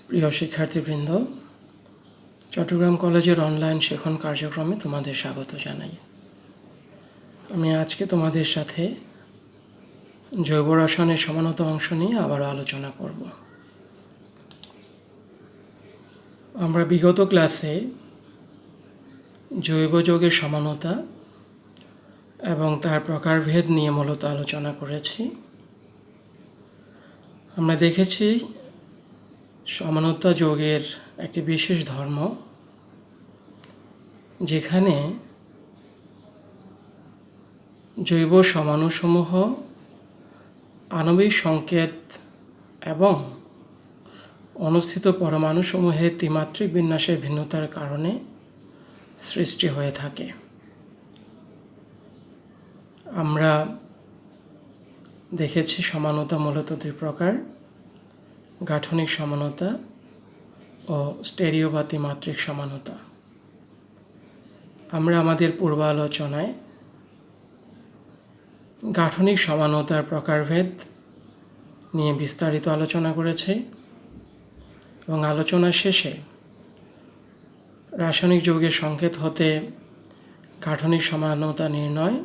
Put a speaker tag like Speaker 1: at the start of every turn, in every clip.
Speaker 1: প্রিয় শিক্ষার্থীবৃন্দ, চট্টগ্রাম কলেজের অনলাইন শেখন কার্যক্রমে তোমাদের স্বাগত জানাই। আমি আজকে তোমাদের সাথে জৈব রসায়নের সমানতা অংশ নিয়ে আবারও আলোচনা করব। আমরা বিগত ক্লাসে জৈব যৌগের সমানতা এবং তার প্রকারভেদ নিয়ে মূলত আলোচনা করেছি। আমরা দেখেছি সমানতা যৌগের একটি বিশেষ ধর্ম, যেখানে জৈব সমাণুসমূহ আণবিক সংকেত এবং অনুস্থিত পরমাণুসমূহের ত্রিমাত্রিক বিন্যাসের ভিন্নতার কারণে সৃষ্টি হয়ে থাকে। আমরা দেখেছি সমানতা মূলত দুই প্রকার: গাঠনিক সমানতা ও স্টেরিও বা ত্রিমাত্রিক সমানতা। আমরা আমাদের পূর্ব আলোচনায় গাঠনিক সমানতার প্রকারভেদ নিয়ে বিস্তারিত আলোচনা করেছি এবং আলোচনার শেষে রাসায়নিক যৌগের সংকেত হতে গাঠনিক সমানতা নির্ণয়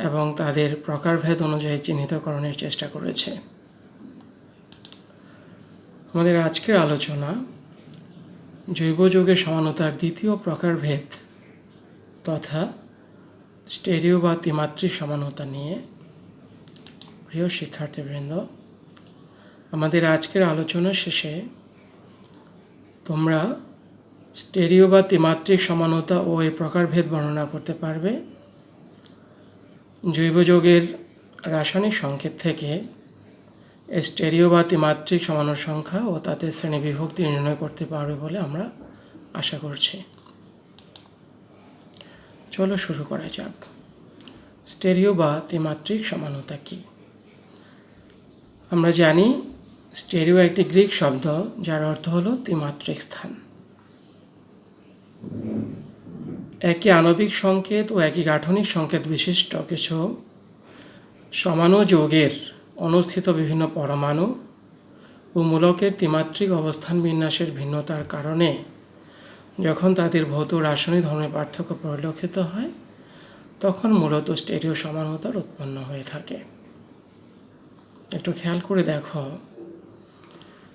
Speaker 1: এবং তাদের প্রকারভেদ অনুযায়ী চিহ্নিতকরণের চেষ্টা করেছে। আমাদের আজকের আলোচনা জৈব যৌগের সমানতার দ্বিতীয় প্রকারভেদ তথা স্টেরিও বা ত্রিমাত্রিক সমানতা নিয়ে। প্রিয় শিক্ষার্থীবৃন্দ, আমাদের আজকের আলোচনার শেষে তোমরা স্টেরিও বা ত্রিমাত্রিক সমানতা ও এর প্রকারভেদ বর্ণনা করতে পারবে। জৈব যৌগের রাসায়নিক সংকেত থেকে স্টেরিও বা ত্রিমাত্রিক সমাণুর সংখ্যা ও তাতে শ্রেণীবিভক্তি নির্ণয় করতে পারবে বলে আমরা আশা করছি। চলো শুরু করা যাক। স্টেরিও বা ত্রিমাত্রিক সমানতা কি? আমরা জানি স্টেরিও একটি গ্রিক শব্দ, যার অর্থ হলো ত্রিমাত্রিক স্থান। একই আণবিক সংকেত ও একই গাঠনিক সংকেত বিশিষ্ট কিছু সমাণু যৌগের অনুস্থিত বিভিন্ন পরমাণু ও মূলকের ত্রিমাত্রিক অবস্থান বিন্যাসের ভিন্নতার কারণে যখন তাদের ভৌত রাসায়নিক ধর্মের পার্থক্য পরিলক্ষিত হয়, তখন মূলত স্টেরিও সমানতার উৎপন্ন হয়ে থাকে। একটু খেয়াল করে দেখো,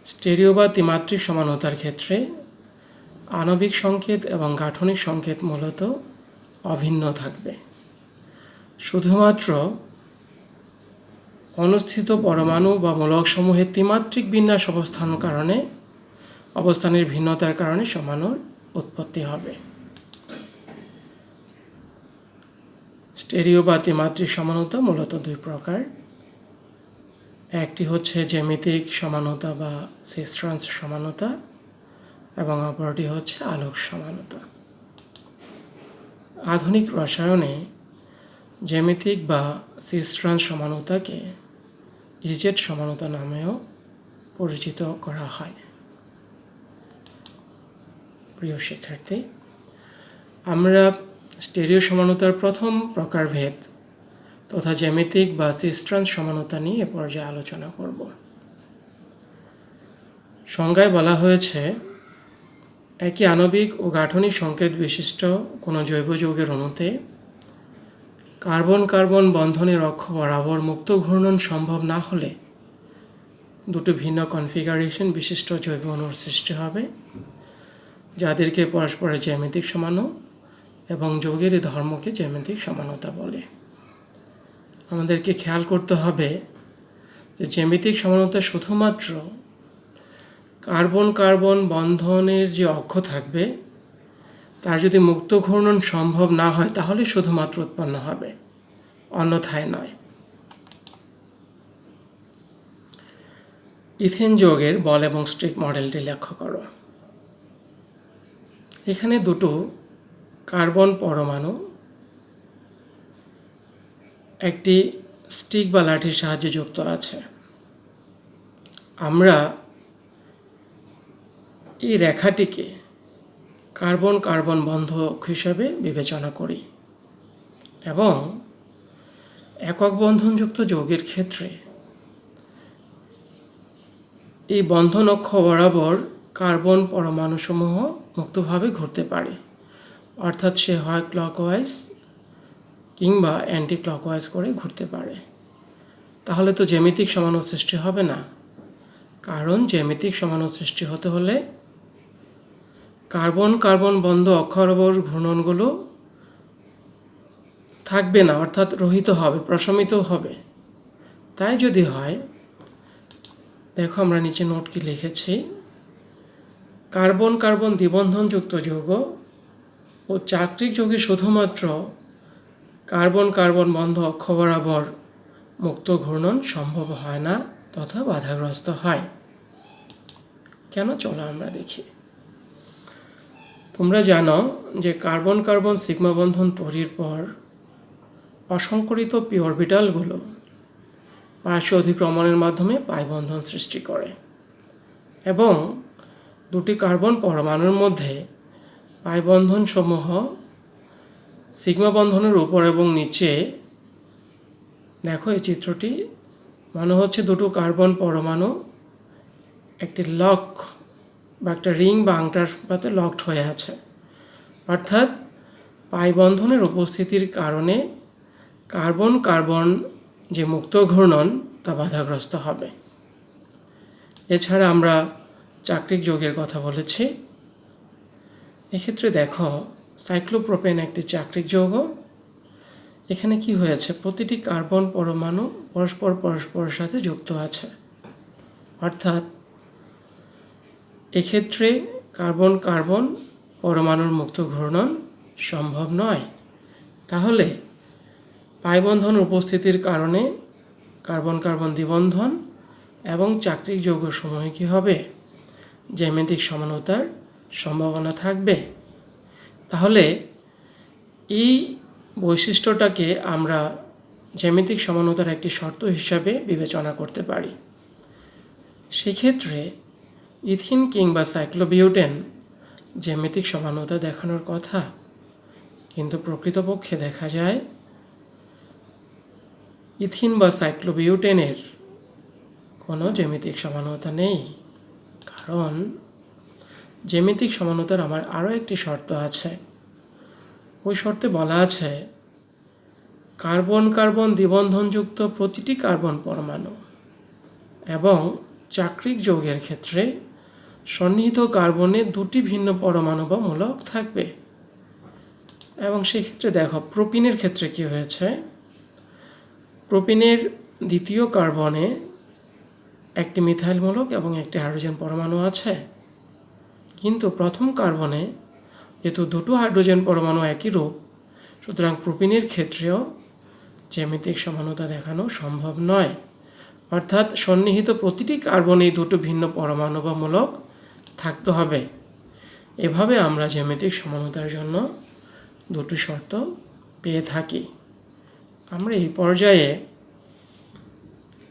Speaker 1: স্টেরিও বা ত্রিমাত্রিক সমানতার ক্ষেত্রে আণবিক সংকেত এবং গাঠনিক সংকেত মূলত অভিন্ন থাকবে। শুধুমাত্র অনুস্থিত পরমাণু বা মূলকসমূহের ত্রিমাত্রিক বিন্যাস অবস্থানের ভিন্নতার কারণে সমাণুর উৎপত্তি হবে। স্টেরিও বা ত্রিমাত্রিক সমানতা মূলত দুই প্রকার। একটি হচ্ছে জ্যামিতিক সমানতা বা সিস-ট্রান্স সমানতা এবং অপরটি হচ্ছে আলোক সমানতা। আধুনিক রসায়নে জ্যামিতিক বা সিস-ট্রান্স সমানতাকে ইজেড সমানতা নামেও পরিচিত করা হয়। প্রিয় শিক্ষার্থী, আমরা স্টেরিও সমানতার প্রথম প্রকারভেদ তথা জ্যামিতিক বা সিস-ট্রান্স সমানতা নিয়ে এ পর্যায়ে আলোচনা করব। সংজ্ঞায় বলা হয়েছে, একই আণবিক ও গাঠনিক সংকেত বিশিষ্ট কোনো জৈব যৌগের অণুতে কার্বন কার্বন বন্ধনের অক্ষ বরাবর মুক্ত ঘূর্ণন সম্ভব না হলে দুটো ভিন্ন কনফিগারেশন বিশিষ্ট জৈব অণুর সৃষ্টি হবে, যাদেরকে পরস্পরের জ্যামিতিক সমাণু এবং যৌগের এই ধর্মকে জ্যামিতিক সমানতা বলে। আমাদেরকে খেয়াল করতে হবে যে জ্যামিতিক সমানতা শুধুমাত্র কার্বন কার্বন বন্ধনের যে অক্ষ থাকবে, তার যদি মুক্ত ঘূর্ণন সম্ভব না হয় তাহলে শুধুমাত্র উৎপন্ন হবে, অন্যথায় নয়। ইথেন যৌগের বল এবং স্ট্রিক মডেলটি লক্ষ্য করো। এখানে দুটো কার্বন পরমাণু একটি স্টিক বা লাঠির সাহায্যে যুক্ত আছে। আমরা এই রেখাটিকে কার্বন কার্বন বন্ধ অক্ষ হিসাবে বিবেচনা করি এবং একক বন্ধনযুক্ত যৌগের ক্ষেত্রে এই বন্ধন অক্ষ বরাবর কার্বন পরমাণুসমূহ মুক্তভাবে ঘুরতে পারে, অর্থাৎ সে হয় ক্লকওয়াইজ কিংবা অ্যান্টি ক্লকওয়াইজ করে ঘুরতে পারে। তাহলে তো জ্যামিতিক সমাণু সৃষ্টি হবে না, কারণ জ্যামিতিক সমাণু সৃষ্টি হতে হলে কার্বন কার্বন বন্ধ অক্ষ বরাবর ঘূর্ণনগুলো থাকবে না, অর্থাৎ রহিত হবে, প্রশমিত হবে। তাই যদি হয়, দেখো আমরা নিচে নোট কি লিখেছি, কার্বন কার্বন দ্বিবন্ধনযুক্ত যৌগ ও চাক্রিক যৌগে শুধুমাত্র কার্বন কার্বন বন্ধ অক্ষ বরাবর মুক্ত ঘূর্ণন সম্ভব হয় না তথা বাধাগ্রস্ত হয়। কেন, চলো আমরা দেখি। তোমরা জানো যে কার্বন কার্বন সিগমা বন্ধন তৈরির পর অসংকরিত পি অরবিটালগুলো পার্শ্ব অধিক্রমণের মাধ্যমে পাই বন্ধন সৃষ্টি করে এবং দুটি কার্বন পরমাণুর মধ্যে পাই বন্ধন সমূহ সিগমা বন্ধনের উপর এবং নিচে, দেখো এই চিত্রটি মনে হচ্ছে দুটো কার্বন পরমাণু একটি লক বা একটা রিং বা আংটার সাথে লকড হয়ে আছে, অর্থাৎ পাই বন্ধনের উপস্থিতির কারণে কার্বন কার্বন যে মুক্ত ঘূর্ণন তা বাধাগ্রস্ত হবে। এছাড়া আমরা চাক্রিক যৌগের কথা বলেছি। এক্ষেত্রে দেখো সাইক্লোপ্রোপেন একটি চাক্রিক যৌগ। এখানে কি হয়েছে, প্রতিটি কার্বন পরমাণু পরস্পরের সাথে যুক্ত আছে, অর্থাৎ এক্ষেত্রে কার্বন কার্বন পরমাণুর মুক্ত ঘূর্ণন সম্ভব নয়। তাহলে পাই বন্ধন উপস্থিতির কারণে কার্বন কার্বন দ্বিবন্ধন এবং চাক্রিক যৌগ সমূহে কী হবে, জ্যামিতিক সমানতার সম্ভাবনা থাকবে। তাহলে এই বৈশিষ্ট্যটাকে আমরা জ্যামিতিক সমানতার একটি শর্ত হিসাবে বিবেচনা করতে পারি। সেক্ষেত্রে ইথিন কিংবা সাইক্লোবিউটেন জ্যামিতিক সমানতা দেখানোর কথা, কিন্তু প্রকৃতপক্ষে দেখা যায় ইথিন বা সাইক্লোবিউটেনের কোনো জ্যামিতিক সমানতা নেই। কারণ জ্যামিতিক সমানতার আমার আরও একটি শর্ত আছে। ওই শর্তে বলা আছে কার্বন কার্বন দ্বিবন্ধনযুক্ত প্রতিটি কার্বন পরমাণু এবং চাক্রিক যৌগের ক্ষেত্রে সন্নিহিত কার্বনে দুটি ভিন্ন পরমাণু বা মূলক থাকবে। এবং সেক্ষেত্রে দেখো প্রোপিনের ক্ষেত্রে কি হয়েছে, প্রোপিনের দ্বিতীয় কার্বনে একটি মিথাইল মূলক এবং একটি হাইড্রোজেন পরমাণু আছে, কিন্তু প্রথম কার্বনে যেহেতু দুটো হাইড্রোজেন পরমাণু একই রূপ, সুতরাং প্রোপিনের ক্ষেত্রেও জ্যামিতিক সমানতা দেখানো সম্ভব নয়, অর্থাৎ সন্নিহিত প্রতিটি কার্বনেই দুটো ভিন্ন পরমাণু বা মূলক থাকতে হবে। এভাবে আমরা জ্যামিতিক সমানতার জন্য দুটো শর্ত পেয়ে থাকি। আমরা এই পর্যায়ে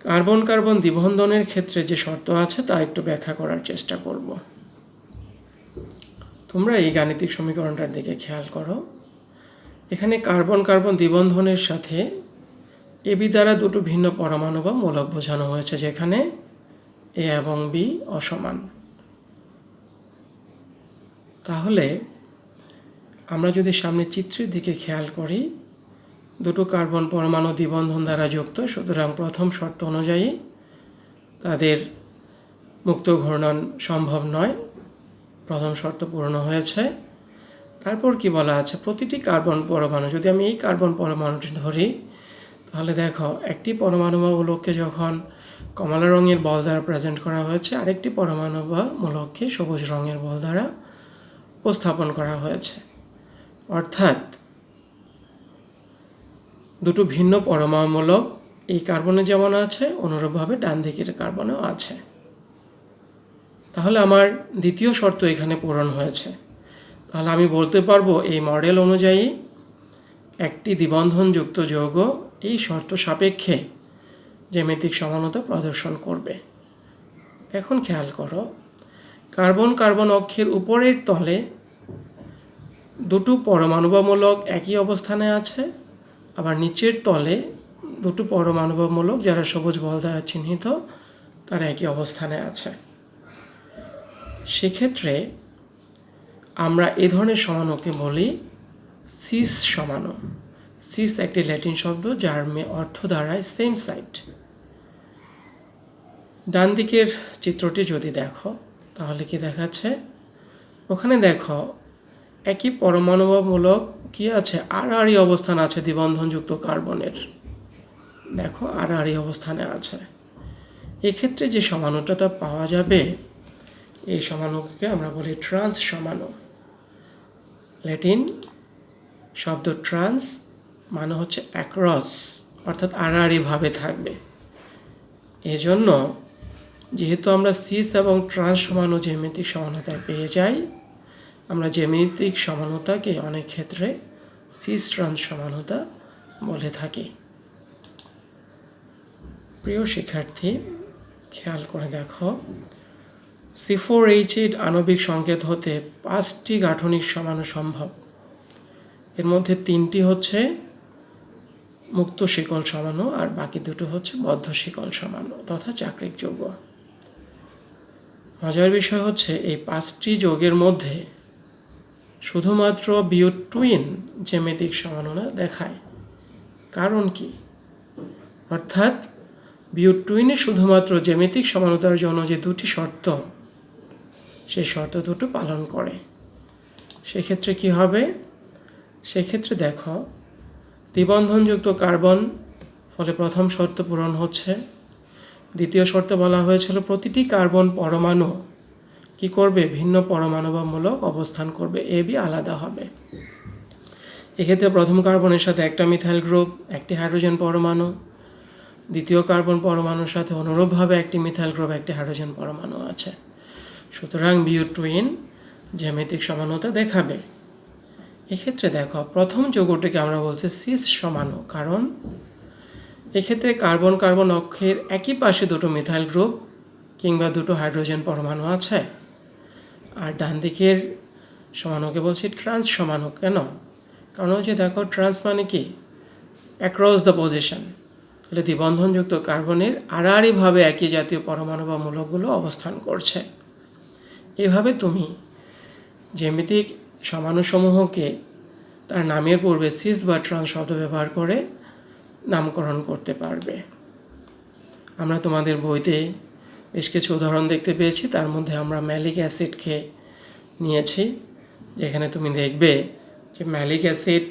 Speaker 1: কার্বন কার্বন দ্বিবন্ধনের ক্ষেত্রে যে শর্ত আছে তা একটু ব্যাখ্যা করার চেষ্টা করব। তোমরা এই গাণিতিক সমীকরণটার দিকে খেয়াল করো। এখানে কার্বন কার্বন দ্বিবন্ধনের সাথে এবি দ্বারা দুটো ভিন্ন পরমাণু বা মূলক বোঝানো হয়েছে, যেখানে এ এবং বি অসমান। তাহলে আমরা যদি সামনে চিত্রের দিকে খেয়াল করি, দুটো কার্বন পরমাণু দ্বিবন্ধন দ্বারা যুক্ত, সুতরাং প্রথম শর্ত অনুযায়ী তাদের মুক্ত ঘূর্ণন সম্ভব নয়, প্রথম শর্ত পূর্ণ হয়েছে। তারপর কি বলা আছে, প্রতিটি কার্বন পরমাণু, যদি আমি এই কার্বন পরমাণুটি ধরি, তাহলে দেখো একটি পরমাণু বা মূলককে যখন কমলা রঙের বল দ্বারা প্রেজেন্ট করা হয়েছে, আরেকটি পরমাণু বা মূলককে সবুজ রঙের বল দ্বারা উপস্থাপন করা হয়েছে, অর্থাৎ দুটো ভিন্ন পরমাণুমূলক এই কার্বনে যেমন আছে অনুরূপভাবে ডান দিকের কার্বনেও আছে। তাহলে আমার দ্বিতীয় শর্ত এখানে পূরণ হয়েছে। তাহলে আমি বলতে পারবো এই মডেল অনুযায়ী একটি দ্বিবন্ধনযুক্ত যৌগ এই শর্ত সাপেক্ষে জ্যামিতিক সমানতা প্রদর্শন করবে। এখন খেয়াল করো, কার্বন কার্বন অক্ষের উপরের তলে দুটো পরমাণুমূলক একই অবস্থানে আছে, আবার নিচের তলে দুটো পরমাণুমূলক যারা সবুজ বল দ্বারা চিহ্নিত তারা একই অবস্থানে আছে। সেক্ষেত্রে আমরা এ ধরনের সমাণুকে বলি সিস সমাণু। সিস একটি ল্যাটিন শব্দ যার অর্থ দাঁড়ায় সেম সাইড। ডান দিকের চিত্রটি যদি দেখো তাহলে কি দেখাচ্ছে, ওখানে দেখো একই পরমাণুমূলক কি আছে, আড়াআড়ি অবস্থান আছে দ্বিবন্ধনযুক্ত কার্বনের। দেখো আড়াআড়ি অবস্থানে আছে। এক্ষেত্রে যে সমাণুটা পাওয়া যাবে এই সমাণুকে আমরা বলি ট্রান্স সমাণু। ল্যাটিন শব্দ ট্রান্স মানে হচ্ছে অ্যাক্রস, অর্থাৎ আড়াআড়িভাবে থাকবে। এজন্য যেহেতু আমরা সিস এবং ট্রান্স সমাণু জ্যামিতিক সমানুতায় পেয়ে যাই, আমরা জ্যামিতিক সমানুতাকে অনেক ক্ষেত্রে সিস ট্রান্স সমানুতা বলে থাকি। প্রিয় শিক্ষার্থী, খেয়াল করে দেখো, C4H8 আণবিক সংকেত হতে 5টি গাঠনিক সমাণু সম্ভব। এর মধ্যে 3টি হচ্ছে মুক্ত শিকল সমাণু আর বাকি দুটো হচ্ছে বদ্ধ শিকল সমাণু তথা চাক্রিক যৌগ। মজার বিষয় হচ্ছে এই 5টি যৌগের মধ্যে শুধুমাত্র বিউটুইন জ্যামিতিক সমানুতা দেখায়। কারণ কি? অর্থাৎ বিউটুইনে শুধুমাত্র জ্যামিতিক সমানুতার জন্য যে দুটি শর্ত, সেই শর্ত দুটো পালন করে। সেক্ষেত্রে কি হবে? সেক্ষেত্রে দেখো, দ্বিবন্ধনযুক্ত কার্বন ফলে প্রথম শর্ত পূরণ হচ্ছে। দ্বিতীয় শর্তে বলা হয়েছিল প্রতিটি কার্বন পরমাণু কি করবে? ভিন্ন পরমাণুমূলক অবস্থান করবে, এ বি আলাদা হবে। এক্ষেত্রে প্রথম কার্বনের সাথে একটা মিথাইল গ্রুপ, একটি হাইড্রোজেন পরমাণু। দ্বিতীয় কার্বন পরমাণুর সাথে অনুরূপভাবে একটি মিথাইল গ্রুপ, একটি হাইড্রোজেন পরমাণু আছে। সুতরাং বিউটুইন জ্যামিতিক সমানুতা দেখাবে। এক্ষেত্রে দেখো, প্রথম যৌগটিকে আমরা বলছি সিস সমাণু, কারণ এক্ষেত্রে কার্বন কার্বন অক্ষের একই পাশে দুটো মিথাইল গ্রুপ কিংবা দুটো হাইড্রোজেন পরমাণু আছে। আর ডান দিকের সমাণুকে বলছি ট্রান্স সমাণু। কেন? কারণ হচ্ছে দেখো, ট্রান্স মানে কি? Across the position. তাহলে দ্বিবন্ধনযুক্ত কার্বনের আড়াআড়িভাবে একই জাতীয় পরমাণু বা মূলকগুলো অবস্থান করছে। এভাবে তুমি জ্যামিতিক সমাণুসমূহকে তার নামের পূর্বে সিস বা ট্রান্স শব্দ ব্যবহার করে নামকরণ করতে পারবে। আমরা তোমাদের বইতে বেশ কিছু উদাহরণ দেখতে পেয়েছি, তার মধ্যে আমরা ম্যালিক অ্যাসিডকে নিয়েছি, যেখানে তুমি দেখবে যে ম্যালিক অ্যাসিড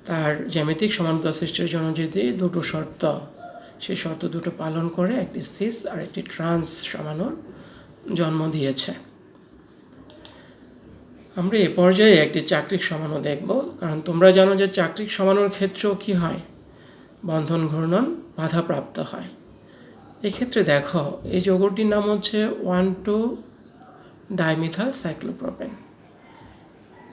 Speaker 1: তার জ্যামিতিক সমানুতা সৃষ্টির জন্য যদি দুটো শর্ত, সেই শর্ত দুটো পালন করে একটি সিস আর একটি ট্রান্স সমাণুর জন্ম দিয়েছে। আমরা এ পর্যায়ে একটি চাক্রিক সমাণু দেখব, কারণ তোমরা জানো যে চাক্রিক সমাণুর ক্ষেত্রেও কি হয়? বন্ধন ঘূর্ণন বাধাপ্রাপ্ত হয়। এক্ষেত্রে দেখো, এই যৌগটির নাম হচ্ছে 1,2-ডাইমিথাইল সাইক্লোপ্রোপেন।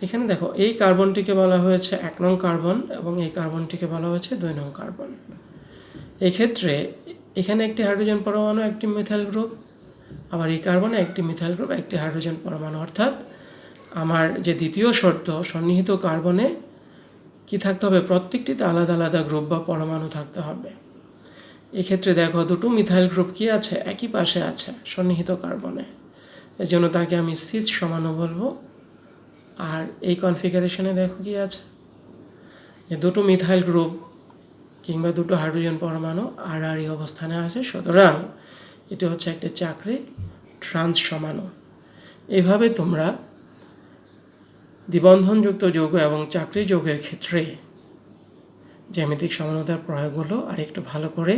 Speaker 1: এখানে দেখো, এই কার্বনটিকে বলা হয়েছে 1 নং কার্বন এবং এই কার্বনটিকে বলা হয়েছে 2 নং কার্বন। এক্ষেত্রে এখানে একটি হাইড্রোজেন পরমাণু, একটি মিথাইল গ্রুপ, আবার এই কার্বনে একটি মিথাইল গ্রুপ, একটি হাইড্রোজেন পরমাণু। অর্থাৎ আমার যে দ্বিতীয় শর্ত, সন্নিহিত কার্বনে কি থাকতে হবে? প্রত্যেকটিতে আলাদা আলাদা গ্রুপ বা পরমাণু থাকতে হবে। এক্ষেত্রে দেখো, দুটো মিথাইল গ্রুপ কি আছে? একই পাশে আছে সন্নিহিত কার্বনে, এজন্য তাকে আমি সিস সমাণু বলবো। আর এই কনফিগারেশনে দেখো কি আছে, যে দুটো মিথাইল গ্রুপ কিংবা দুটো হাইড্রোজেন পরমাণু আড়াআড়ি অবস্থানে আছে। সুতরাং এটি হচ্ছে একটি চাক্রিক ট্রান্স সমাণু। এভাবে তোমরা দ্বিবন্ধনযুক্ত যৌগ এবং চাক্রিক যৌগের ক্ষেত্রে জ্যামিতিক সমানুতার প্রয়োগগুলো আর একটু ভালো করে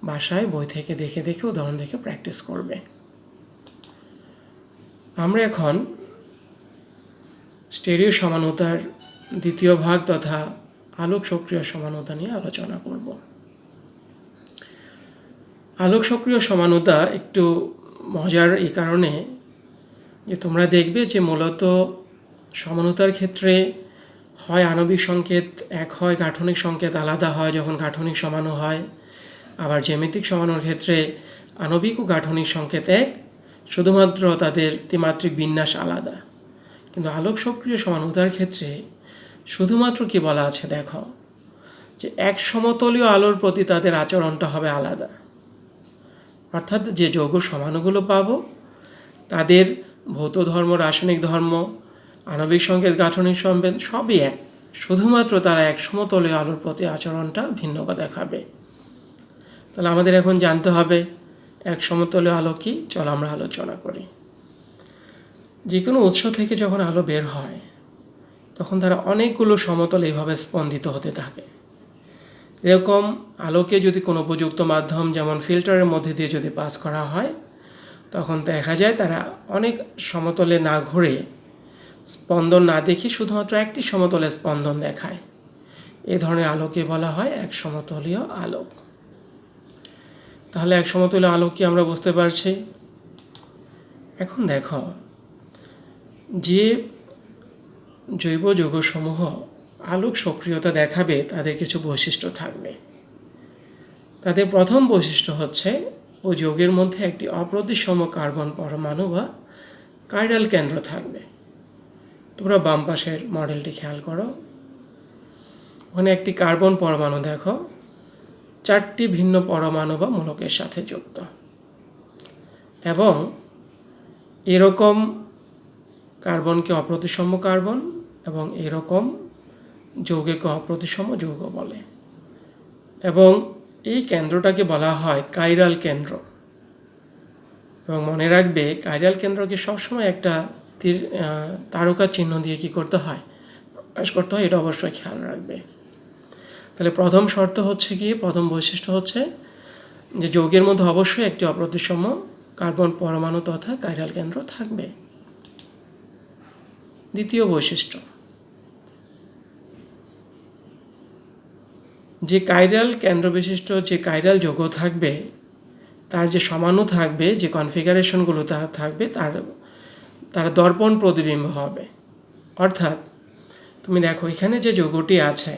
Speaker 1: বাসায় বই থেকে দেখে দেখে উদাহরণ দেখে প্র্যাকটিস করবে। আমরা এখন স্টেরিও সমানুতার দ্বিতীয় ভাগ তথা আলোক সক্রিয় সমানুতা নিয়ে আলোচনা করব। আলোক সক্রিয় সমানুতা একটু মজার এই কারণে যে তোমরা দেখবে যে মূলত সমানুতার ক্ষেত্রে হয় আণবিক সংকেত এক হয়, গাঠনিক সংকেত আলাদা হয় যখন গাঠনিক সমাণু হয়। আবার জ্যামিতিক সমাণুর ক্ষেত্রে আণবিক ও গাঠনিক সংকেত এক, শুধুমাত্র তাদের ত্রিমাত্রিক বিন্যাস আলাদা। কিন্তু আলোক সক্রিয় সমানুতার ক্ষেত্রে শুধুমাত্র কি বলা আছে দেখো, যে এক সমতলীয় আলোর প্রতি তাদের আচরণটা হবে আলাদা। অর্থাৎ যে যৌগ সমাণুগুলো পাবো তাদের ভৌত ধর্ম, রাসায়নিক ধর্ম, আণবিক সংকেত, গাঠনিক সংকেত সবই এক, শুধুমাত্র তারা এক সমতলীয় আলোর প্রতি আচরণটা ভিন্নতা দেখাবে। তাহলে আমাদের এখন জানতে হবে এক সমতলীয় আলো কি। চল আমরা আলোচনা করি। যে কোনো উৎস থেকে যখন আলো বের হয় তখন তারা অনেকগুলো সমতল এইভাবে স্পন্দিত হতে থাকে। এরকম আলোকে যদি কোনো উপযুক্ত মাধ্যম যেমন ফিল্টারের মধ্যে দিয়ে যদি পাস করা হয় তখন দেখা যায় তারা অনেক সমতলে না ঘুরে, স্পন্দন না দেখে শুধুমাত্র একটি সমতলে স্পন্দন দেখায়। এ ধরনের আলোকে বলা হয় এক সমতলীয় আলোক। তাহলে এক সমতলীয় আলোক কি আমরা বুঝতে পারছি। এখন দেখো, যে জৈব যৌগসমূহ আলোক সক্রিয়তা দেখাবে তাদের কিছু বৈশিষ্ট্য থাকবে। তাদের প্রথম বৈশিষ্ট্য হচ্ছে ওই যৌগের মধ্যে একটি অপ্রতিসম কার্বন পরমাণু বা কাইরাল কেন্দ্র থাকবে। তোমরা বাম পাশের মডেলটি খেয়াল করো, ওখানে একটি কার্বন পরমাণু দেখো 4টি ভিন্ন পরমাণু বা মূলকের সাথে যুক্ত, এবং এরকম কার্বনকে অপ্রতিসম কার্বন এবং এরকম যৌগকে অপ্রতিসম যৌগ বলে। এবং এই কেন্দ্রটাকে বলা হয় কাইরাল কেন্দ্র। এবং মনে রাখবে, কাইরাল কেন্দ্রকে সবসময় একটা তারকা চিহ্ন দিয়ে কি করতে হয়, প্রকাশ করতে হয়। এটা অবশ্যই খেয়াল রাখবে। তাহলে প্রথম শর্ত হচ্ছে কি, প্রথম বৈশিষ্ট্য হচ্ছে যে যৌগের মধ্যে অবশ্যই একটি অপ্রতিসম কার্বন পরমাণু তথা কাইরাল কেন্দ্র থাকবে। দ্বিতীয় বৈশিষ্ট্য, যে কাইরাল কেন্দ্র বিশিষ্ট যে কাইরাল যৌগ থাকবে তার যে সমাণু থাকবে, যে কনফিগারেশনগুলো থাকবে তার দর্পণ প্রতিবিম্ব হবে। অর্থাৎ তুমি দেখো, এখানে যে যৌগটি আছে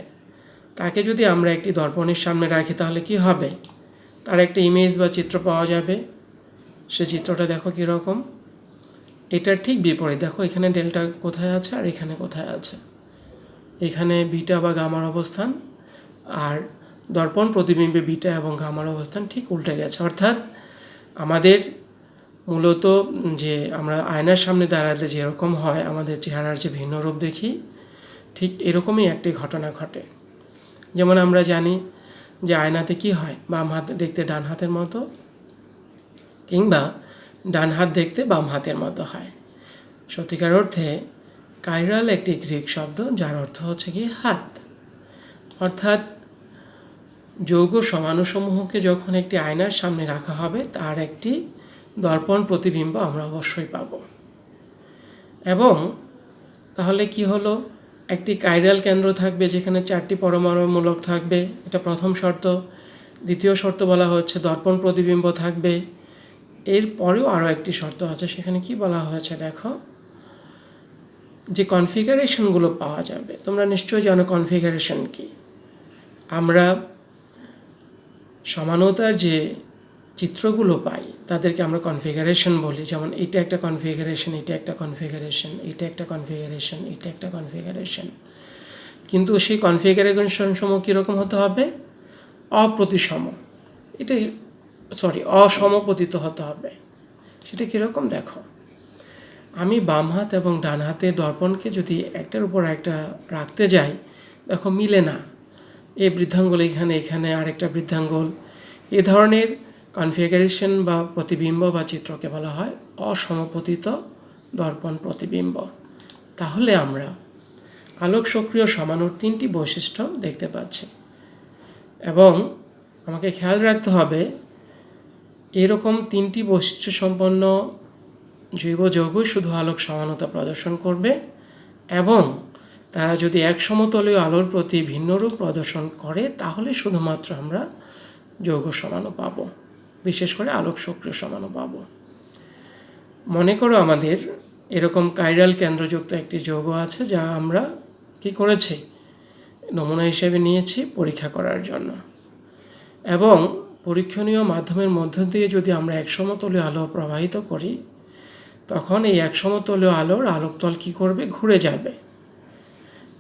Speaker 1: তাকে যদি আমরা একটি দর্পণের সামনে রাখি তাহলে কি হবে, তার একটা ইমেজ বা চিত্র পাওয়া যাবে। সে চিত্রটা দেখো কীরকম। এটার ঠিক বিপরীত দেখো, এখানে ডেল্টা কোথায় আছে আর এখানে কোথায় আছে। এখানে বিটা বা গামার অবস্থান, আর দর্পণ প্রতিবিম্বে বিটা এবং গামার অবস্থান ঠিক উল্টে গেছে। অর্থাৎ আমাদের মূলত যে আমরা আয়নার সামনে দাঁড়ালে যেরকম হয়, আমাদের চেহারার যে ভিন্ন রূপ দেখি, ঠিক এরকমই একটি ঘটনা ঘটে। যেমন আমরা জানি যে আয়নাতে কি হয়, বাম হাত দেখতে ডান হাতের মতো, কিংবা ডান হাত দেখতে বাম হাতের মতো হয়। সত্যিকার অর্থে কাইরাল একটি গ্রিক শব্দ যার অর্থ হচ্ছে কি হাত। অর্থাৎ যৌগ সমাণুসমূহকে যখন একটি আয়নার সামনে রাখা হবে তার একটি দর্পণ প্রতিবিম্ব আমরা অবশ্যই পাব। এবং তাহলে কি হলো, একটি কাইরাল কেন্দ্র থাকবে যেখানে 4টি পরমাণু মূলক থাকবে, এটা প্রথম শর্ত। দ্বিতীয় শর্ত বলা হচ্ছে দর্পণ প্রতিবিম্ব থাকবে। এর পরেও আরও একটি শর্ত আছে, সেখানে কি বলা হয়েছে দেখো, যে কনফিগারেশনগুলো পাওয়া যাবে। তোমরা নিশ্চয়ই জানো কনফিগারেশন কি। আমরা সমানতার যে চিত্রগুলো পাই তাদেরকে আমরা কনফিগারেশন বলি। যেমন এটা একটা কনফিগারেশন, এটা একটা কনফিগারেশন, এটা একটা কনফিগারেশন, এটা একটা কনফিগারেশন। কিন্তু সেই কনফিগারেশন সমূহ কীরকম হতে হবে, অপ্রতিসম, এটাই অসমপতিত হতে হবে। সেটা কীরকম দেখো, আমি বাম হাত এবং ডান হাতের দর্পণকে যদি একটার উপর একটা রাখতে যাই, দেখো মিলে না। এই বৃদ্ধাঙ্গুল এখানে, এখানে আরেকটা বৃদ্ধাঙ্গুল। এ ধরনের কনফিগারেশন বা প্রতিবিম্ব বা চিত্রকে বলা হয় অসমপতিত দর্পণ প্রতিবিম্ব। তাহলে আমরা আলোক সক্রিয় সমাণুর 3টি বৈশিষ্ট্য দেখতে পাচ্ছি। এবং আমাকে খেয়াল রাখতে হবে, এরকম 3টি বৈশিষ্ট্য সম্পন্ন জৈব যৌগই শুধু আলোক সমানতা প্রদর্শন করবে, এবং তারা যদি এক সমতলীয় আলোর প্রতি ভিন্ন রূপ প্রদর্শন করে তাহলে শুধুমাত্র আমরা যৌগ সমাণু পাব, বিশেষ করে আলোক সক্রিয় সমাণু পাব। মনে করো আমাদের এরকম কাইরাল কেন্দ্রযুক্ত একটি যৌগ আছে যা আমরা কি করেছি, নমুনা হিসেবে নিয়েছি পরীক্ষা করার জন্য। এবং পরীক্ষণীয় মাধ্যমের মধ্য দিয়ে যদি আমরা এক সমতলীয় আলো প্রবাহিত করি, তখন এই এক সমতলীয় আলোর আলোকতল কি করবে, ঘুরে যাবে।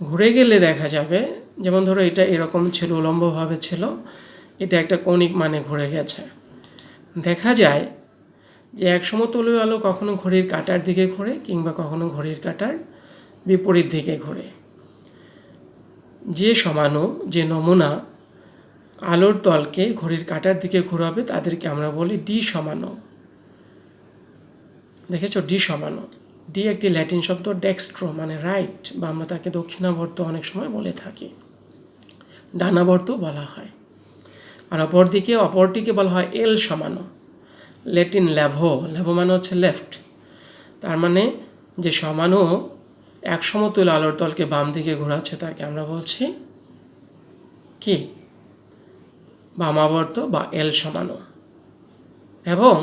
Speaker 1: ঘুরে গেলে দেখা যাবে, যেমন ধরো এটা এরকম ছিল, উলম্বভাবে ছিল, এটা একটা কৌণিক মানে ঘুরে গেছে। দেখা যায় যে এক সমতলীয় আলো কখনো ঘড়ির কাঁটার দিকে ঘোরে কিংবা কখনো ঘড়ির কাঁটার বিপরীত দিকে ঘোরে। যে সমাণু, যে নমুনা আলোর তলকে ঘড়ির কাঁটার দিকে ঘোরাবে তাদেরকে আমরা বলি ডি সমাণু। দেখেছো, ডি সমাণু। ডি একটি ল্যাটিন শব্দ, ডেক্সট্রো মানে রাইট, বা আমরা তাকে দক্ষিণাবর্ত অনেক সময় বলে থাকি, ডানাবর্ত বলা হয়। আর অপরটিকে বলা হয় এল সমাণু, ল্যাটিন ল্যাভো, ল্যাভো মানে হচ্ছে লেফট। তার মানে যে সমাণু এক সমতুল্য আলোর তলকে বাম দিকে ঘোরাচ্ছে তাকে আমরা বলছি কি, বামাবর্ত বা এল সমাণু। এবং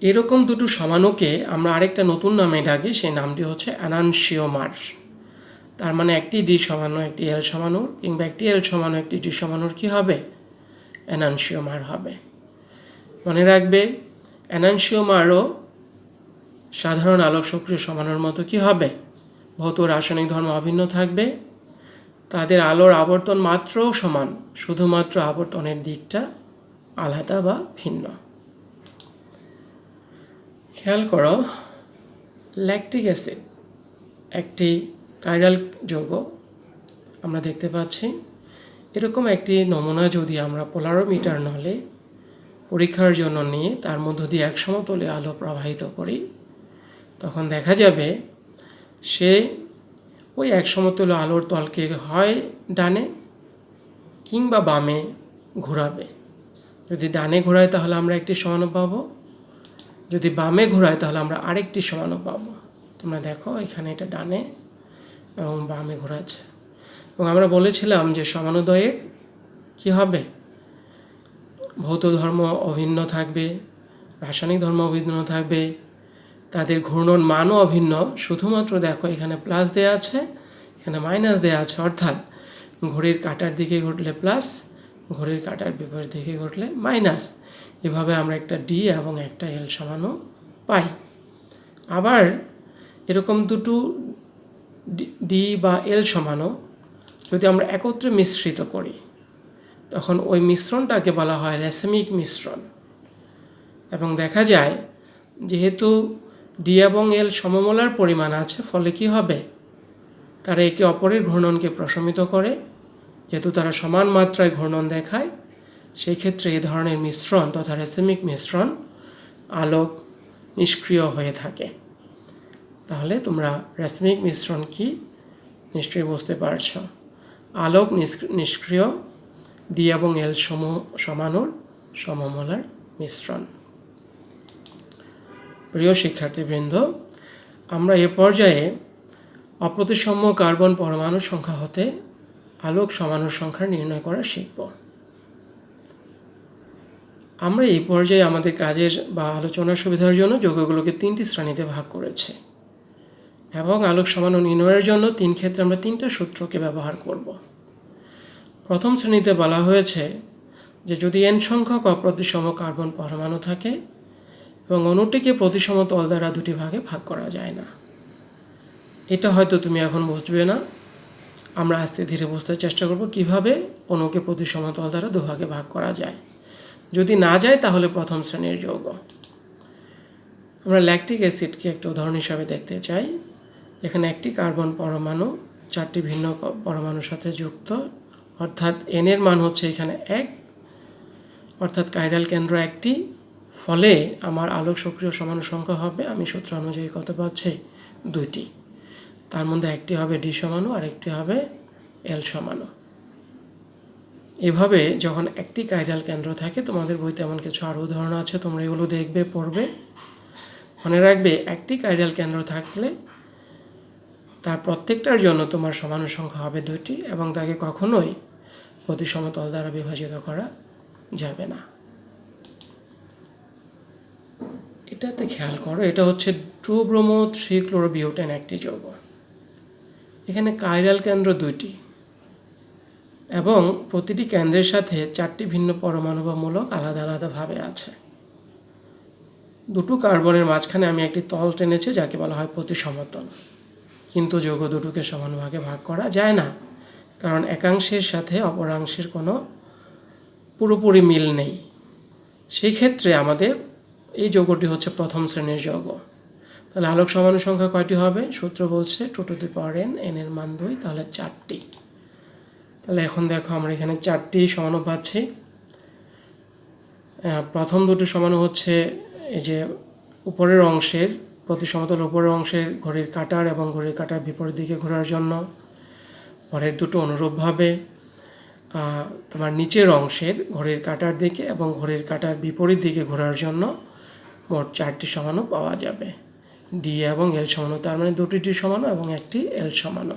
Speaker 1: এরকম দুটো সমাণুকে আমরা আরেকটা নতুন নামে ডাকি, সেই নামটি হচ্ছে অ্যানানসিওমার। তার মানে একটি ডি সমাণু একটি এল সমাণু, কিংবা একটি এল সমাণু একটি ডি সমাণুর কী হবে, অ্যানানসিওমার হবে। মনে রাখবে, অ্যানানসিওমারও সাধারণ আলোক সক্রিয় সমাণুর মতো কী হবে, ভৌত রাসায়নিক ধর্ম অভিন্ন থাকবে। তাদের আলোর আবর্তন মাত্রও সমান, শুধুমাত্র আবর্তনের দিকটা আলাদা বা ভিন্ন। খেয়াল করো, ল্যাকটিক অ্যাসিড একটি কাইরাল যৌগ আমরা দেখতে পাচ্ছি। এরকম একটি নমুনা যদি আমরা পোলারোমিটার নলে পরীক্ষার জন্য নিয়ে তার মধ্য দিয়ে এক সমতলে আলো প্রবাহিত করি, তখন দেখা যাবে সে ওই এক সমতলে আলোর তলকে হয় ডানে কিংবা বামে ঘোরাবে। যদি ডানে ঘোরায় তাহলে আমরা একটি সমাণু পাবো, যদি বামে ঘোরায় তাহলে আমরা আরেকটি সমাণু পাবো। তোমরা দেখো এখানে এটা ডানে এবং বামে ঘোরাচ্ছে। এবং আমরা বলেছিলাম যে সমাণুদ্বয়ের কী হবে, ভৌত ধর্ম অভিন্ন থাকবে, রাসায়নিক ধর্ম অভিন্ন থাকবে, তাদের ঘূর্ণন মানও অভিন্ন। শুধুমাত্র দেখো এখানে প্লাস দেওয়া আছে, এখানে মাইনাস দেওয়া আছে, অর্থাৎ ঘড়ির কাঁটার দিকে ঘটলে প্লাস, ঘড়ির কাঁটার বিপরীত দিকে ঘটলে মাইনাস। এভাবে আমরা একটা ডি এবং একটা এল সমাণু পাই। আবার এরকম দুটো ডি বা এল সমাণু যদি আমরা একত্রে মিশ্রিত করি, তখন ওই মিশ্রণটাকে বলা হয় রেসমিক মিশ্রণ। এবং দেখা যায় যেহেতু ডি এবং এল সমমোলার পরিমাণ আছে, ফলে কি হবে, তারা একে অপরের ঘূর্ণনকে প্রশমিত করে। যেহেতু তারা সমান মাত্রায় ঘূর্ণন দেখায়, সেই ক্ষেত্রে এ ধরনের মিশ্রণ তথা রেসমিক মিশ্রণ আলোক নিষ্ক্রিয় হয়ে থাকে। তাহলে তোমরা রেসমিক মিশ্রণ কি নিশ্চয়ই বুঝতে পারছ। আলোক নিষ্ক্রিয় ডি এবং এল সমাণুর সমমোলার মিশ্রণ। প্রিয় শিক্ষার্থীবৃন্দ, আমরা এ পর্যায়ে অপ্রতিসম কার্বন পরমাণুর সংখ্যা হতে আলোক সমাণুর সংখ্যা নির্ণয় করা শিখব। আমরা এই পর্যায়ে আমাদের কাজের বা আলোচনার সুবিধার জন্য যৌগগুলোকে 3টি শ্রেণীতে ভাগ করেছি, এবং আলোক সমাণু নির্ণয়ের জন্য 3 ক্ষেত্রে আমরা 3টা সূত্রকে ব্যবহার করব। প্রথম শ্রেণীতে বলা হয়েছে যে যদি n সংখ্যক অপ্রতিসম কার্বন পরমাণু থাকে এবং অণুটিকে প্রতিসম তল দ্বারা 2টি ভাগে ভাগ করা যায় না। এটা হয়তো তুমি এখন বুঝবে না, আমরা আস্তে ধীরে বুঝতে চেষ্টা করব কিভাবে অণুকে প্রতিসম তল দ্বারা 2 ভাগে ভাগ করা যায়। যদি না যায় তাহলে প্রথম শ্রেণীর যৌগ। আমরা ল্যাকটিক অ্যাসিডকে একটা উদাহরণ হিসাবে দেখতে চাই। এখানে একটি কার্বন পরমাণু 4টি ভিন্ন পরমাণুর সাথে যুক্ত, অর্থাৎ n এর মান হচ্ছে এখানে 1, অর্থাৎ কাইরাল কেন্দ্র একটি। ফলে আমার আলোক সক্রিয় সমাণু সংখ্যা হবে, আমি সূত্র অনুযায়ী কত পাচ্ছি, 2টি। তার মধ্যে একটি হবে ডি সমাণু আর একটি হবে এল সমাণু। এভাবে যখন একটি কাইরাল কেন্দ্র থাকে, তোমাদের বইতে এমন কিছু আরও উদাহরণ আছে, তোমরা এগুলো দেখবে, পড়বে। মনে রাখবে, একটি কাইরাল কেন্দ্র থাকলে তার প্রত্যেকটার জন্য তোমার সমাণু সংখ্যা হবে 2টি, এবং তাকে কখনোই প্রতিসম তল দ্বারা বিভাজিত করা যাবে না। এটাতে খেয়াল করো, এটা হচ্ছে 2-bromo-3-chlorobiutane একটি যৌগ। এখানে কাইরাল কেন্দ্র 2টি এবং প্রতিটি কেন্দ্রের সাথে 4টি ভিন্ন পরমাণু বা মূলক আলাদা আলাদাভাবে আছে। দুটো কার্বনের মাঝখানে আমি একটি তল টেনেছি যাকে বলা হয় প্রতিসমতল। কিন্তু যৌগ দুটোকে সমান ভাগে ভাগ করা যায় না, কারণ একাংশের সাথে অপরাংশের কোনো পুরোপুরি মিল নেই। সেই ক্ষেত্রে আমাদের এই যৌগটি হচ্ছে প্রথম শ্রেণীর যৌগ। তাহলে আলোক সমাণু সংখ্যা কয়টি হবে? সূত্র বলছে 2n, n এর মান 2, তাহলে 4টি। তাহলে এখন দেখো আমরা এখানে 4টি সমাণু পাচ্ছি। প্রথম দুটি সমাণু হচ্ছে এই যে উপরের অংশের, প্রতি সমতল উপরের অংশের ঘড়ির কাঁটার এবং ঘড়ির কাঁটার বিপরীত দিকে ঘোরার জন্য। পরের দুটো অনুরূপভাবে তোমার নিচের অংশের ঘড়ির কাঁটার দিকে এবং ঘড়ির কাঁটার বিপরীত দিকে ঘোরার জন্য মোট 4টি সমাণু পাওয়া যাবে। ডি এবং এল সমাণু, তার মানে 2টি ডি সমাণু এবং 1টি এল সমাণু,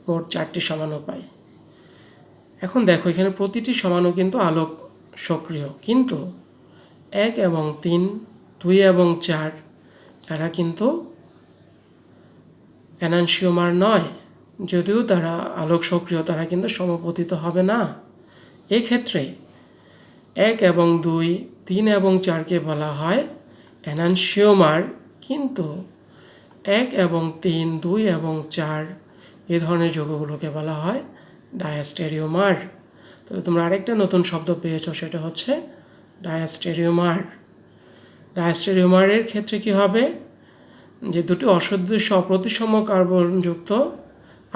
Speaker 1: মোট 4টি সমাণু পাই। এখন দেখো এখানে প্রতিটি সমাণু কিন্তু আলোক সক্রিয়, কিন্তু 1 এবং 3, 2 এবং 4 এরা কিন্তু এনানসিওমার নয়। যদিও তারা আলোক সক্রিয়, তারা কিন্তু সমপতিত হবে না। এক্ষেত্রে 1 এবং 2, 3 এবং 4কে বলা হয় এনানসিওমার, কিন্তু 1 এবং 3, 2 এবং 4 এই ধরনের যৌগগুলোকে বলা হয় ডায়াস্টেরিওমার। তাহলে তোমরা আরেকটা নতুন শব্দ পেয়েছো, সেটা হচ্ছে ডায়াস্টেরিওমার। ডায়াস্টেরিওমারের ক্ষেত্রে কি হবে? যে দুটি অসদৃশ্য অপ্রতিসম কার্বনযুক্ত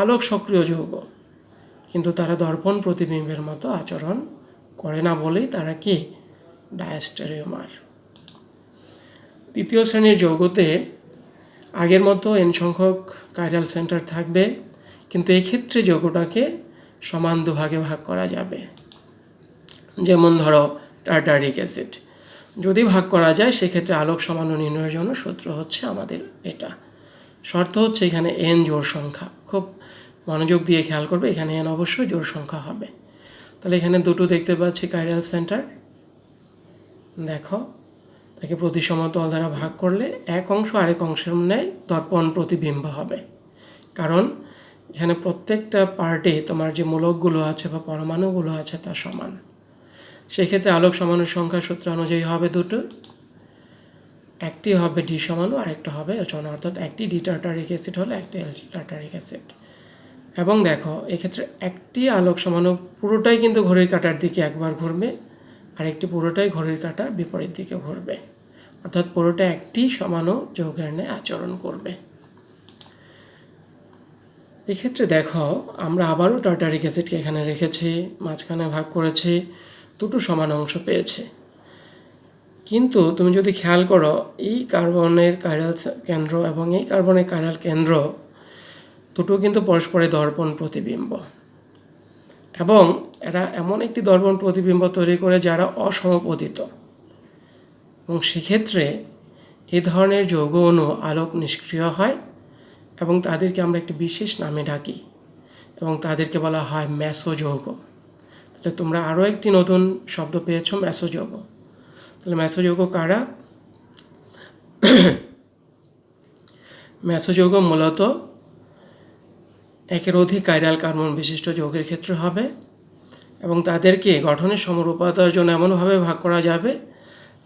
Speaker 1: আলোক সক্রিয় যৌগ, কিন্তু তারা দর্পণ প্রতিবিম্বের মতো আচরণ করে না বলেই তারা কি ডায়াস্টেরিওমার। তৃতীয় শ্রেণীর যৌগতে আগের মতো n সংখ্যক কাইরাল সেন্টার থাকবে, কিন্তু এক্ষেত্রে যৌগটাকে সমান দুভাগে ভাগ করা যাবে। যেমন ধরো টার্টারিক অ্যাসিড, যদি ভাগ করা যায় সেক্ষেত্রে আলোক সমাণু নির্ণয়ের জন্য সূত্র হচ্ছে আমাদের এটা। শর্ত হচ্ছে এখানে n জোড় সংখ্যা, খুব মনোযোগ দিয়ে খেয়াল করবে, এখানে n অবশ্যই জোড় সংখ্যা হবে। তাহলে এখানে দুটো দেখতে পাচ্ছি কাইরাল সেন্টার, দেখো তাকে প্রতি সমতল দ্বারা ভাগ করলে এক অংশ আরেক অংশের ন্যায় দর্পণ প্রতিবিম্ব হবে, কারণ এখানে প্রত্যেকটা পার্টে তোমার যে মূলকগুলো আছে বা পরমাণুগুলো আছে তা সমান। সেক্ষেত্রে আলোক সমাণুর সংখ্যা সূত্র অনুযায়ী হবে দুটো, একটি হবে ডি সমাণু আর একটা হবে এল সমাণু, অর্থাৎ একটি ডি টার্টারিক অ্যাসিড হলে একটি এল টার্টারিক অ্যাসিড। এবং দেখো এক্ষেত্রে একটি আলোক সমাণু পুরোটাই কিন্তু ঘড়ির কাঁটার দিকে একবার ঘুরবে, আরেকটি পুরোটাই ঘড়ির কাঁটার বিপরীত দিকে ঘুরবে, অর্থাৎ পুরোটা একটি সমাণু যৌগের ন্যায় আচরণ করবে। এক্ষেত্রে দেখো আমরা আবারও টার্টারিক অ্যাসিডকে এখানে রেখেছি, মাঝখানে ভাগ করেছি, দুটো সমান অংশ পেয়েছে। কিন্তু তুমি যদি খেয়াল করো এই কার্বনের কাইরাল কেন্দ্র এবং এই কার্বনের কাইরাল কেন্দ্র দুটো কিন্তু পরস্পরের দর্পণ প্রতিবিম্ব, এবং এরা এমন একটি দর্পণ প্রতিবিম্ব তৈরি করে যারা অসমপতিত, এবং সেক্ষেত্রে এই ধরনের যৌগ অণু আলোক নিষ্ক্রিয় হয় এবং তাদেরকে আমরা একটি বিশেষ নামে ডাকি এবং তাদেরকে বলা হয় মেসোযৌগ। তাহলে তোমরা আরও একটি নতুন শব্দ পেয়েছো, মেসোযৌগ। তাহলে মেসোযৌগ কারা? মেসোযৌগ মূলত একের অধিক কাইরাল কার্বন বিশিষ্ট যৌগের ক্ষেত্রে হবে, এবং তাদেরকে গঠনের সমরূপতার জন্য এমনভাবে ভাগ করা যাবে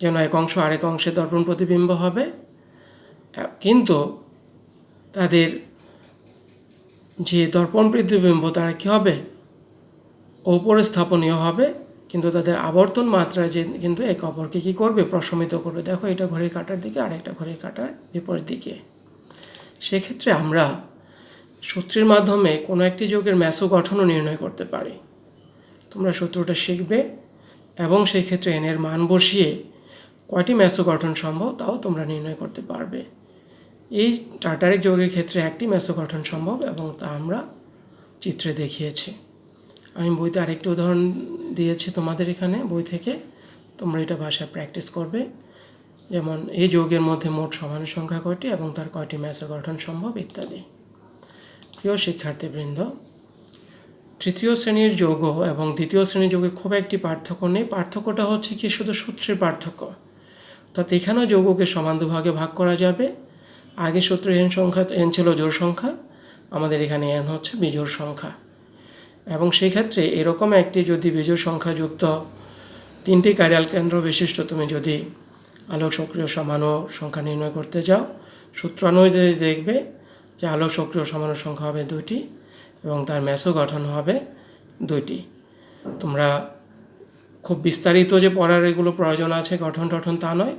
Speaker 1: যেন এক অংশ আরেক অংশে দর্পণ প্রতিবিম্ব হবে, কিন্তু তাদের যে দর্পণ প্রতিবিম্ব তারা কী হবে? ওপরে স্থাপনীয় হবে, কিন্তু তাদের আবর্তন মাত্রা যে কিন্তু একে অপরকে কী করবে? প্রশমিত করবে। দেখো এটা ঘড়ির কাঁটার দিকে আর একটা ঘড়ির কাঁটার বিপরীত দিকে। সেক্ষেত্রে আমরা সূত্রের মাধ্যমে কোনো একটি যৌগের মেসো গঠনও নির্ণয় করতে পারি। তোমরা সূত্রটা শিখবে এবং সেই ক্ষেত্রে n এর মান বসিয়ে কয়টি মেসো গঠন সম্ভব তাও তোমরা নির্ণয় করতে পারবে। এই টার্টারিক যৌগের ক্ষেত্রে একটি মেসো গঠন সম্ভব এবং তা আমরা চিত্রে দেখিয়েছি। আমি বইতে আরেকটি উদাহরণ দিয়েছি তোমাদের এখানে বই থেকে, তোমরা এটা ভাষায় প্র্যাকটিস করবে। যেমন এই যৌগের মধ্যে মোট সমাণু সংখ্যা কয়টি এবং তার কয়টি মেসো গঠন সম্ভব ইত্যাদি। প্রিয় শিক্ষার্থীবৃন্দ, তৃতীয় শ্রেণীর যৌগ এবং দ্বিতীয় শ্রেণীর যৌগে খুব একটি পার্থক্য নেই। পার্থক্যটা হচ্ছে কি শুধু সূত্রের পার্থক্য, অর্থাৎ এখানেও যৌগকে সমান দুভাগে ভাগ করা যাবে। আগে সূত্রে n ছিল জোড় সংখ্যা, আমাদের এখানে n হচ্ছে বিজোড় সংখ্যা, এবং সেক্ষেত্রে এরকম একটি যদি বিজোড় সংখ্যাযুক্ত 3টি কাইরাল কেন্দ্র বিশিষ্ট তুমি যদি আলোক সক্রিয় সমাণু সংখ্যা নির্ণয় করতে যাও, সূত্র অনুযায়ী দেখবে যে আলোক সক্রিয় সমাণু সংখ্যা হবে 2টি এবং তার মেসো গঠন হবে 2টি। তোমরা খুব বিস্তারিত যে পড়ার এগুলো প্রয়োজন আছে গঠন টঠন তা নয়,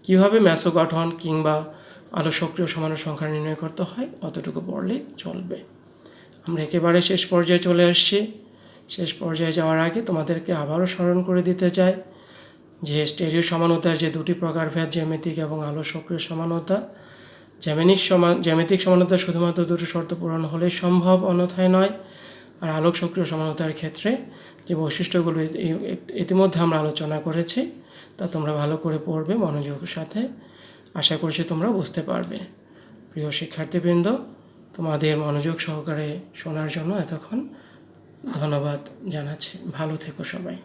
Speaker 1: কীভাবে মেসো গঠন কিংবা আলো সক্রিয় সমাণু সংখ্যা নির্ণয় করতে হয় অতটুকু পড়লেই চলবে। আমরা একেবারে শেষ পর্যায়ে চলে আসছি। শেষ পর্যায়ে যাওয়ার আগে তোমাদেরকে আবারও স্মরণ করে দিতে চাই যে স্টেরিও সমানুতার যে দুটি প্রকারভেদ, জ্যামিতিক এবং আলো সক্রিয় সমানুতা। জ্যামিতিক সমানুতা শুধুমাত্র দুটো শর্ত পূরণ হলেই সম্ভব, অন্যথায় নয়। আর আলোক সক্রিয় সমানুতার ক্ষেত্রে যে বৈশিষ্ট্যগুলো ইতিমধ্যে আমরা আলোচনা করেছি তা তোমরা ভালো করে পড়বে মনোযোগের সাথে। আশা করছি তোমরা বুঝতে পারবে। প্রিয় শিক্ষার্থীবৃন্দ, তোমাদের মনোযোগ সহকারে শোনার জন্য এতক্ষণ ধন্যবাদ জানাচ্ছি। ভালো থেকো সবাই।